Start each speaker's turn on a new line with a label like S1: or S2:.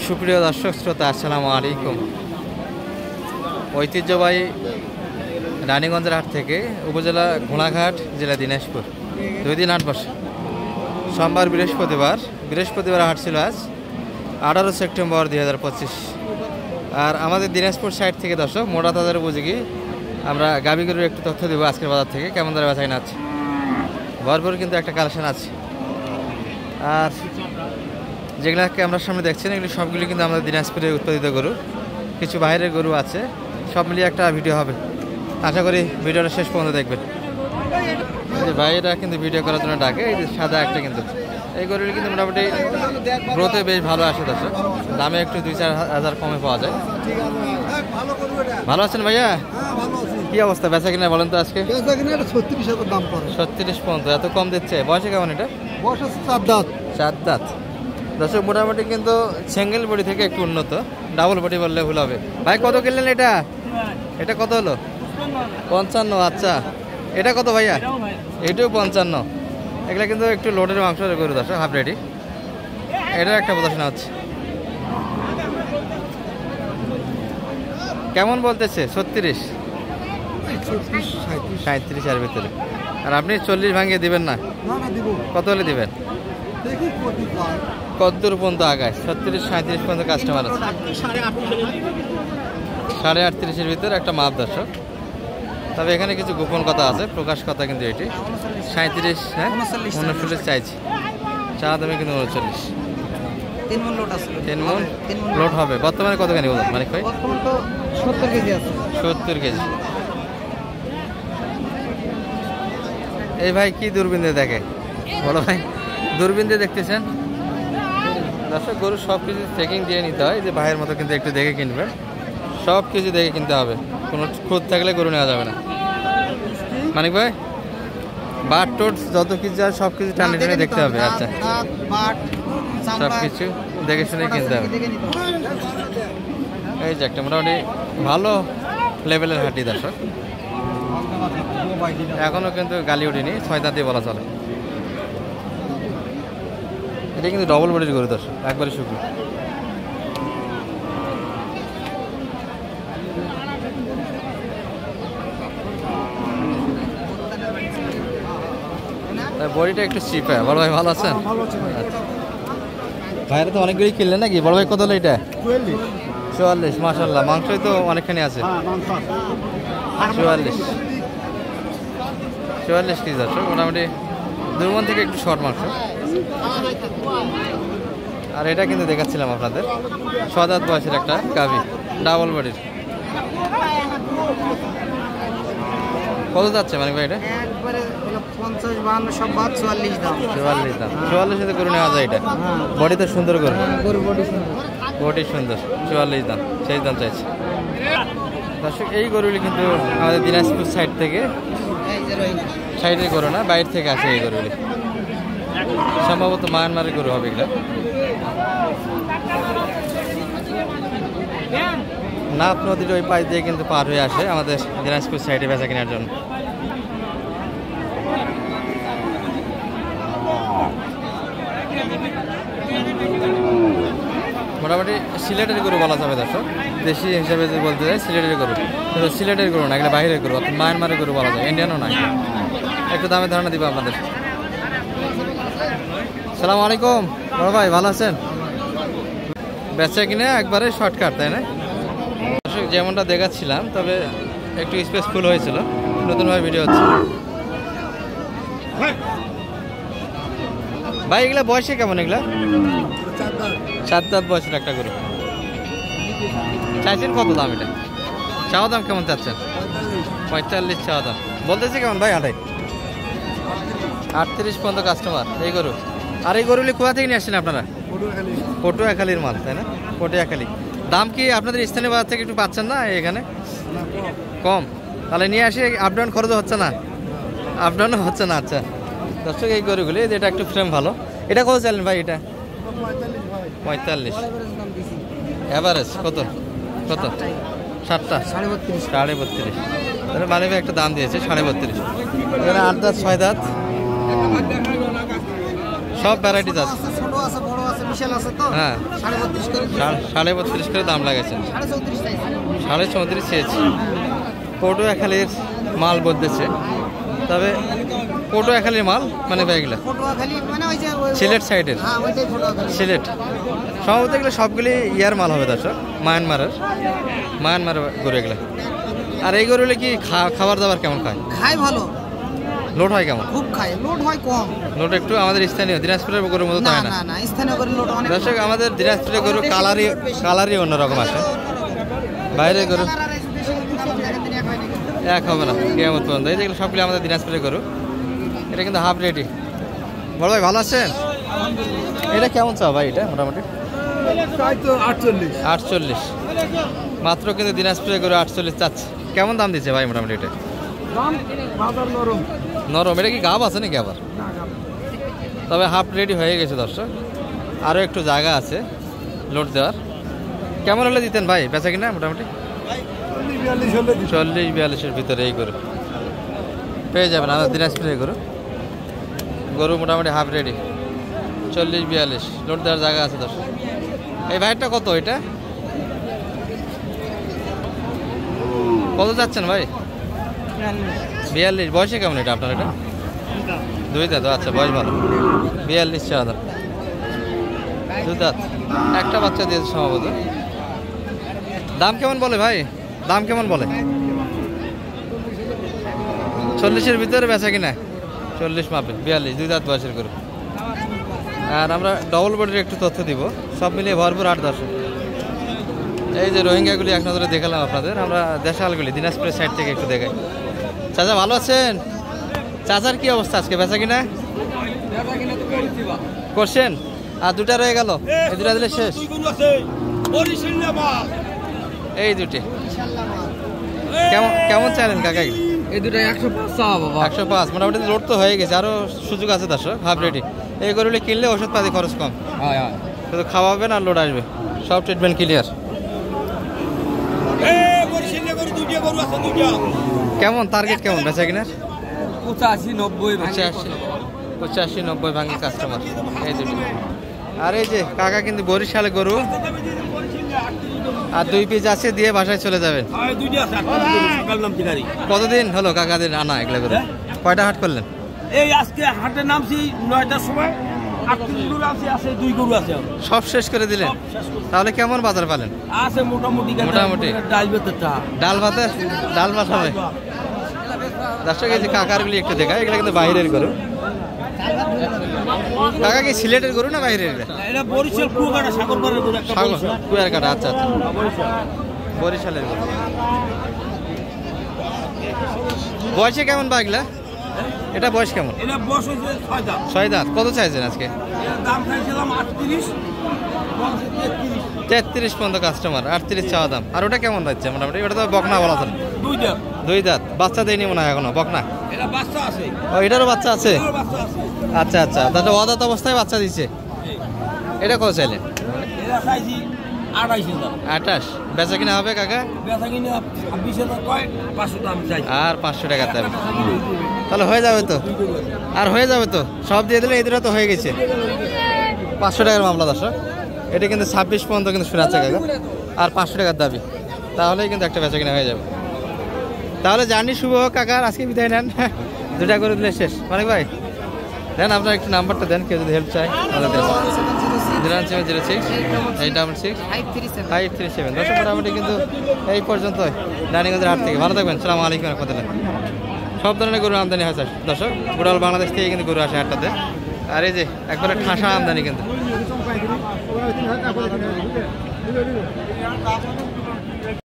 S1: সুপ্রিয় দর্শক শ্রোতা, আসসালামু আলাইকুম। ঐতিহ্যবাহী রানীগঞ্জের হাট থেকে উপজেলা ঘোড়াঘাট, জেলা দিনাজপুর 2 দিন হাট বসে। সোমবার বৃহস্পতিবার হাট ছিল আজ 18 সেপ্টেম্বর 2025। আর আমাদের দিনাজপুর সাইড থেকে দর্শক মোটাতাজার উপযোগী আমরা গাভীগরুর একটু তথ্য দেবো আজকের বাজার থেকে কেমন দরে বেচা কিনা আছে। ভরপুর কিন্তু একটা কালেকশন আছে। আর যেগুলোকে আমরা সামনে দেখছেন এগুলি সবগুলি কিন্তু আমাদের দিনাজপুরে উৎপাদিত গরু, কিছু বাইরের গরু আছে, সব মিলিয়ে একটা ভিডিও হবে। আশা করি ভিডিওটা শেষ পর্যন্ত দেখবেন। যে ভাইরা কিন্তু ভিডিও করার জন্য ডাকে, এই যে সাদা একটা কিন্তু এই গরুগুলি কিন্তু মোটামুটি গ্রোথে বেশ ভালো আসে দর্শক, দামে একটু 2-4 হাজার কমে পাওয়া যায়। ভালো আছেন ভাইয়া? কি অবস্থা বেচা কিনা বলেন তো? আজকে
S2: 36,000 দাম পড়ে।
S1: 36 পর্যন্ত এত কম দিচ্ছে? বয়সে কেমন এটা?
S2: বয়স আছে 4 দাঁত।
S1: 4 দাঁত দর্শক, মোটামুটি কিন্তু সিঙ্গেল বডি থেকে একটু উন্নত, ডাবল বডি বললে ভুল হবে। ভাই কত কিনলেন এটা? এটা কত হলো? 55। আচ্ছা, এটা কত ভাইয়া? এটাও 55। এগুলা কিন্তু একটু লোডের মাংস গরু দর্শক, হাফ রেডি। এটার একটা প্রদর্শন হচ্ছে। কেমন বলতেছে? 36, 37 এর ভিতরে। আর আপনি 40 ভাঙিয়ে দিবেন না? কত হলে দিবেন? কতদূর পর্যন্ত আগায়? 36-37 পর্যন্ত কাস্টমার আছে। 38.5 ভিতরে একটা মাপ দর্শক। তবে এখানে কিছু গোপন কথা আছে, প্রকাশ কথা কিন্তু এটি 37, হ্যাঁ 39 চাইছি, চা দামে কিন্তু 39।
S2: 3 মণ লোড আছে।
S1: 3 মণ লোড হবে। বর্তমানে কতখানি ওজন মানিক ভাই?
S2: 70 কেজি আছে।
S1: 70 কেজি। এই ভাই কি দূরবীন দিয়ে দেখে? বড় ভাই দূরবীন দিয়ে দেখতেছেন দর্শক? গরু সব কিছু চেকিং দিয়ে নিতে হয়, যে ভাইয়ের মতো কিন্তু একটু দেখে কিনবেন, সব কিছু দেখে কিনতে হবে, কোনো খুঁত থাকলে গরু নেওয়া যাবে না। মানিক ভাই বাট টোট যত কিছু আর সব কিছু টানে টেনে দেখতে হবে। আচ্ছা, সব কিছু দেখে শুনে কিনতে হবে। এই যে একটা মোটামুটি ভালো লেভেলের হাঁটি দর্শক, এখনো কিন্তু গালি উঠিনি, 6 দাঁত দিয়ে বলা চলে। এটা কিন্তু ডবল বডির গরু দর্শক, একবারে শুকনো। বডিটা একটু চিপ। হ্যাঁ বড় ভাই ভালো আছেন? ভাইরা তো অনেকগুলি কিনলেন নাকি? বড় ভাই কত হলো এটা? 44। মাশাআল্লাহ, মাংসই তো অনেকখানি আছে। 44 কেজি দর্শক, মোটামুটি 2 মণ থেকে একটু শর্ট মাংস। আর এটা কিন্তু দেখাচ্ছিলাম আপনাদের 6 দাঁত বয়সের একটা গাভী, ডাবল বডির। কত যাচ্ছে মানে ভাই এটা?
S2: একবারে 50-52 সব বাদ 44 দাম।
S1: 44 দাম। 44 করে নেওয়া যায় এটা। বডি তো সুন্দর করে,
S2: গরু বডি সুন্দর,
S1: বডি সুন্দর। 44 দাম, সেই দাম চাইছে দর্শক। এই গরুগুলি কিন্তু আমাদের দিনাজপুর সাইড থেকে, সাইডের গরু না, বাইরে থেকে আসে এই গরুগুলি। সম্ভবত মায়ানমারের গরু হবে এগুলো। নাপ নদীর ওই পাশ দিয়ে কিন্তু পার হয়ে আসে আমাদের দিনাজপুর সাইডে বেচা কেনার জন্য। মোটামুটি সিলেটের গরু বলা যাবে দর্শক, দেশি হিসাবে যদি বলতে যায় সিলেটের গরু, কিন্তু সিলেটের গরু না, এগুলো বাইরের গরু, অর্থাৎ মায়ানমারের গরু বলা যায়, ইন্ডিয়ানও নয়। একটু দামের ধারণা দিব আপনাদের। সালাম আলাইকুম বড় ভাই, ভালো আছেন? বেচা কিনে একবারে শর্টকাট, তাই না? যেমনটা দেখাচ্ছিলাম, তবে একটু স্পেস ফুল হয়েছিল, নতুনভাবে ভিডিও হচ্ছে। ভাই এগুলা বয়সে কেমন? এগুলা 4 দাঁত বয়সের একটা গরু। চাইছেন কত দাম এটা? চাওয়া দাম কেমন চাচ্ছেন? 45 চাওয়া দাম। বলতেছে কেমন ভাই? 38 পর্যন্ত কাস্টমার এই গরু। আর এই গরুগুলি কোথা থেকে নিয়ে আসছেন আপনারা? পটুয়াখালীর মাল, তাই না? পটুয়াখালী। দাম কি আপনাদের স্থানীয় বাজার থেকে একটু পাচ্ছেন না এখানে? কম। তাহলে নিয়ে আসি, আপ ডাউন খরচ হচ্ছে না? আপ ডাউনও হচ্ছে না। আচ্ছা দর্শক, এই গরুগুলি, এটা একটু ফ্রেম ভালো। এটা কত চাইলেন ভাই? এটা 45। এভারেজ কত? কত? 7টা 32.5। তাহলে মানে একটা দাম দিয়েছে 32.5। এখানে 8 দাঁত 6 দাঁত সব ভ্যারাইটিস আছে।
S2: ছোট আছে, বড় আছে, বিশাল আছে তো
S1: হ্যাঁ
S2: 32.5 করে
S1: 32.5 করে দাম লাগাইছেন।
S2: 34.5 চাইছি।
S1: 34.5 চেয়েছি। পটুয়াখালীর মাল বলতেছে, তবে পটুয়াখালীর মাল মানে এগুলো
S2: পটুয়াখালী মানে ওই যে
S1: সিলেট সাইডের,
S2: হ্যাঁ ওইটাই পটুয়াখালী।
S1: সিলেট সম্ভবত এগুলো সবগুলি ইয়ার মাল হবে দর্শক, মায়ানমারের গরু এগুলো। আর এই গরুগুলো কি খাবার দাবার কেমন খায়?
S2: খায় ভালো,
S1: লোড হয় কেমন?
S2: খুব খায়, লোড হয় কম।
S1: লোড একটু আমাদের স্থানীয় দিনাজপুরের গরুর মতো
S2: না
S1: হয় না।
S2: না না, স্থানীয় করে লোড অনেক।
S1: দর্শক আমাদের দিনাজপুরের গরু কালারই অন্যরকম আসে, বাইরের গরু এক হবে না কেমন পর্যন্ত। এই যেগুলো সবগুলো আমাদের দিনাজপুরের গরু, এটা কিন্তু হাফ রেডি। বড় ভাই ভালো আছেন? এটা কেমন চাও ভাই? এটা মোটামুটি 48 মাত্র, কিন্তু দিনাজপুরের গরু 48 চাচ্ছে। কেমন দাম দিচ্ছে ভাই মোটামুটি এটা? নরম। এটা কি গাব আছে নাকি আবার? তবে হাফ রেডি হয়ে গেছে দর্শক, আরও একটু জায়গা আছে লোড দেওয়ার। কেমন হলে দিতেন ভাই বেচা কিনা মোটামুটি? 40-42-এর ভিতরে এই গরু পেয়ে যাবেন আমাদের দিনাজপুরের গরু মোটামুটি হাফ রেডি। 40-42 লোড দেওয়ার জায়গা আছে দর্শক। এই ভাইটা কত? এটা কত যাচ্ছেন ভাই? 42। বয়সে কেমন এটা আপনার? এটা 2 দাঁত। আচ্ছা বয়স ভালো। 42 চাওয়া দাম। 2 দাঁত, একটা বাচ্চা দিয়েছে সম্ভবত। দাম কেমন বলে ভাই? দাম কেমন বলে? 40-এর ভিতরে বেচা কিনা? 40 মাপে 42, 2 দাঁত বয়সের গরু। আর আমরা ডবল বডির একটু তথ্য দিব, সব মিলিয়ে ভরপুর 8-10। এই যে রোহিঙ্গাগুলি এক নজরে দেখালাম আপনাদের, আমরা দেশালগুলি দিনাজপুরের সাইড থেকে একটু দেখাই। চাচা ভালো আছেন? চাচার কি অবস্থা আজকে বেচা কিনা করছেন? আর 2টা রয়ে গেল, এই 2টা দিলে শেষ। এই 2টি কেমন চাইলেন কাকা?
S2: এই দুটো 105 চাওয়া বাবা।
S1: 105 মোটামুটি লোড তো হয়ে গেছে, আরও সুযোগ আছে দর্শক। হাফ রেডি এই গরুগুলি কিনলে ওষুধপাতি খরচ কম, শুধু খাওয়াবেন আর লোড আসবে, সব ট্রিটমেন্ট ক্লিয়ার। কেমন টার্গেট কেমন বেচা কিনার? 85-90 ভাঙি কাস্টমার এই 2টি। আর এই যে কাকা কিন্তু বরিশালে গরু আর 2 পিস আছে, দিয়ে বাসায় চলে যাবেন। কতদিন হলো কাকাদের আনা এগুলো গরু? কয়টা হাট করলেন?
S3: এই আজকে হাটে নামছি 9টার সময়, 8 গরু আছে 2 গরু আছে।
S1: সব শেষ করে দিলেন? তাহলে কেমন বাজার পালেন?
S3: আছে মোটামুটি
S1: ডাল ভাত হবে দর্শক। এই যে কাকারগুলি একটু দেখায়, এগুলো কিন্তু বাইরের গরু। কাকা কি সিলেটের গরু না বাইরের?
S3: এটা বরিশাল কুয়াকাটা সাগরপাড়ের গরু, একটা
S1: কুয়াকাটা। আচ্ছা বরিশালের গরু। বয়সে কেমন বা এগুলা? এটা বয়স কেমন?
S3: এটা বয়স হয়েছে 6 দাঁত।
S1: 6 দাঁত। কত চাইছেন আজকে?
S3: দাম চাইছিলাম 38,
S1: 33 পর্যন্ত কাস্টমার, 38 চাওয়া দাম। আর ওটা কেমন যাচ্ছে মোটামুটি? ওটা তো বকনা বলা চলে।
S3: 2 দাঁত।
S1: 2 দাঁত। বাচ্চা দেয়নি মনে হয় এখনো, বকনা।
S3: এটা বাচ্চা আছে।
S1: ও এটারও বাচ্চা আছে?
S3: এটারও বাচ্চা আছে।
S1: আচ্ছা তাহলে অদাঁত অবস্থায় বাচ্চা দিচ্ছে। এটা কত চাইলেন?
S3: এটা চাইছি 28,000।
S1: 28। বেচা কিনা হবে কাকা?
S3: বেচা কিনা 20,000 কয়, 500 দাম চাই।
S1: আর 500 টাকা দাম, তাহলে হয়ে যাবে তো? আর হয়ে যাবে তো, সব দিয়ে দিলে এই 2টা তো হয়ে গেছে। 500 টাকার মামলা দর্শক। এটা কিন্তু 26 পর্যন্ত কিন্তু শোনাচ্ছে কাকা, আর 500 টাকার দাবি, তাহলেই কিন্তু একটা বেচা কিনা হয়ে যাবে। তাহলে জার্নি শুভ হোক কাকার, আজকে বিদায় নেন। 2টা করে দিলে শেষ। অনেক ভাই দেন আপনার একটু নাম্বারটা দেন, কেউ যদি হেল্প চায় তাহলে দেন। 076 866 537। দর্শক মোটামুটি কিন্তু এই পর্যন্ত রানীগঞ্জের হাট থেকে। ভালো থাকবেন, সালামু আলাইকুম রহমতুল্লাহ। সব ধরনের গরু আমদানি হয় স্যার দর্শক, গোটাল বাংলাদেশ থেকে কিন্তু গরু আসে হাটটাতে। আর এই যে একবারে ঠাসা আমদানি কিন্তু।